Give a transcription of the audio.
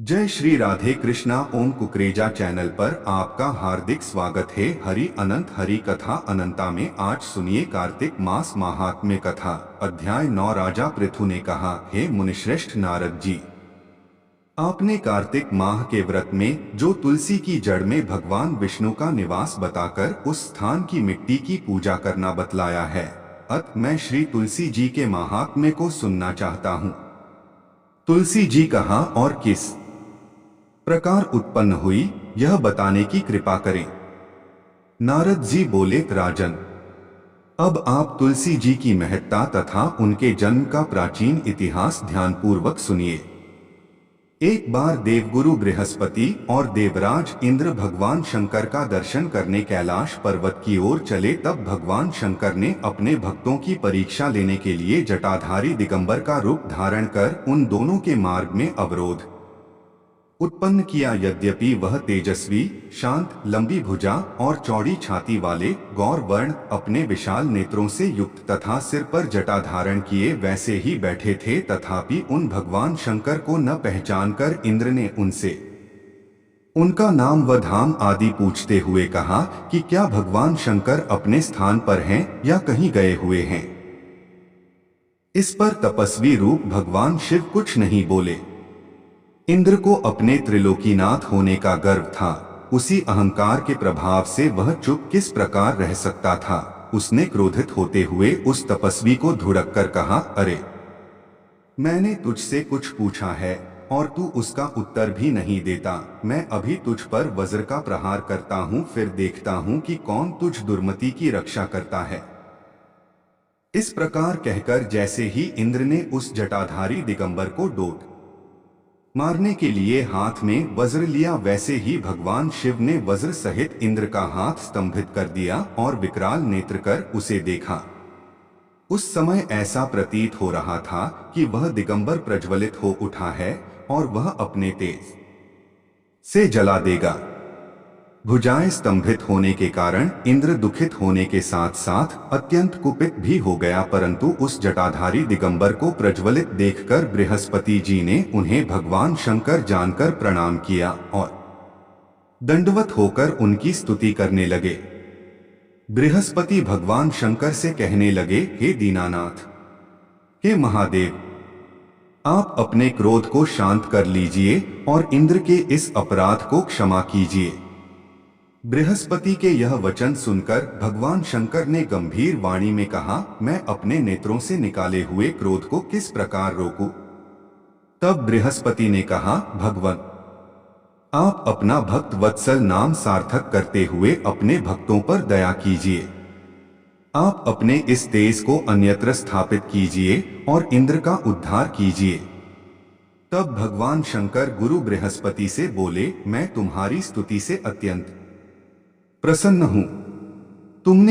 जय श्री राधे कृष्णा। ओम कुकरेजा चैनल पर आपका हार्दिक स्वागत है। हरि अनंत हरि कथा अनंता में आज सुनिए कार्तिक मास महात्म्य कथा अध्याय 9। राजा पृथु ने कहा, हे मुनिश्रेष्ठ नारद जी, आपने कार्तिक माह के व्रत में जो तुलसी की जड़ में भगवान विष्णु का निवास बताकर उस स्थान की मिट्टी की पूजा करना बतलाया है। अत मैं श्री तुलसी जी के महात्म्य को सुनना चाहता हूँ। तुलसी जी कहा, और किस प्रकार उत्पन्न हुई यह बताने की कृपा करें। नारद जी बोले, राजन, अब आप तुलसी जी की महत्ता तथा उनके जन्म का प्राचीन इतिहास ध्यानपूर्वक सुनिए। एक बार देवगुरु बृहस्पति और देवराज इंद्र भगवान शंकर का दर्शन करने कैलाश पर्वत की ओर चले, तब भगवान शंकर ने अपने भक्तों की परीक्षा लेने के लिए जटाधारी दिगंबर का रूप धारण कर उन दोनों के मार्ग में अवरोध उत्पन्न किया। यद्यपि वह तेजस्वी, शांत, लंबी भुजा और चौड़ी छाती वाले गौर वर्ण, अपने विशाल नेत्रों से युक्त तथा सिर पर जटा धारण किए वैसे ही बैठे थे, तथापि उन भगवान शंकर को न पहचानकर इंद्र ने उनसे उनका नाम व धाम आदि पूछते हुए कहा कि क्या भगवान शंकर अपने स्थान पर हैं या कहीं गए हुए हैं। इस पर तपस्वी रूप भगवान शिव कुछ नहीं बोले। इंद्र को अपने त्रिलोकीनाथ होने का गर्व था। उसी अहंकार के प्रभाव से वह चुप किस प्रकार रह सकता था। उसने क्रोधित होते हुए उस तपस्वी को धुड़क कर कहा, अरे, मैंने तुझसे कुछ पूछा है और तू उसका उत्तर भी नहीं देता। मैं अभी तुझ पर वज्र का प्रहार करता हूँ, फिर देखता हूँ कि कौन तुझ दुर्मति की रक्षा करता है। इस प्रकार कहकर जैसे ही इंद्र ने उस जटाधारी दिगंबर को डोट मारने के लिए हाथ में वज्र लिया, वैसे ही भगवान शिव ने वज्र सहित इंद्र का हाथ स्तंभित कर दिया और विकराल नेत्र कर उसे देखा। उस समय ऐसा प्रतीत हो रहा था कि वह दिगंबर प्रज्वलित हो उठा है और वह अपने तेज से जला देगा। भुजाएं स्तंभित होने के कारण इंद्र दुखित होने के साथ साथ अत्यंत कुपित भी हो गया, परंतु उस जटाधारी दिगंबर को प्रज्वलित देखकर बृहस्पति जी ने उन्हें भगवान शंकर जानकर प्रणाम किया और दंडवत होकर उनकी स्तुति करने लगे। बृहस्पति भगवान शंकर से कहने लगे, हे दीनानाथ, हे महादेव, आप अपने क्रोध को शांत कर लीजिए और इंद्र के इस अपराध को क्षमा कीजिए। बृहस्पति के यह वचन सुनकर भगवान शंकर ने गंभीर वाणी में कहा, मैं अपने नेत्रों से निकाले हुए क्रोध को किस प्रकार रोकूं? तब बृहस्पति ने कहा, भगवान, आप अपना भक्त वत्सल नाम सार्थक करते हुए अपने भक्तों पर दया कीजिए। आप अपने इस तेज को अन्यत्र स्थापित कीजिए और इंद्र का उद्धार कीजिए। तब भगवान शंकर गुरु बृहस्पति से बोले, मैं तुम्हारी स्तुति से अत्यंत प्रसन्न हूं। तुमने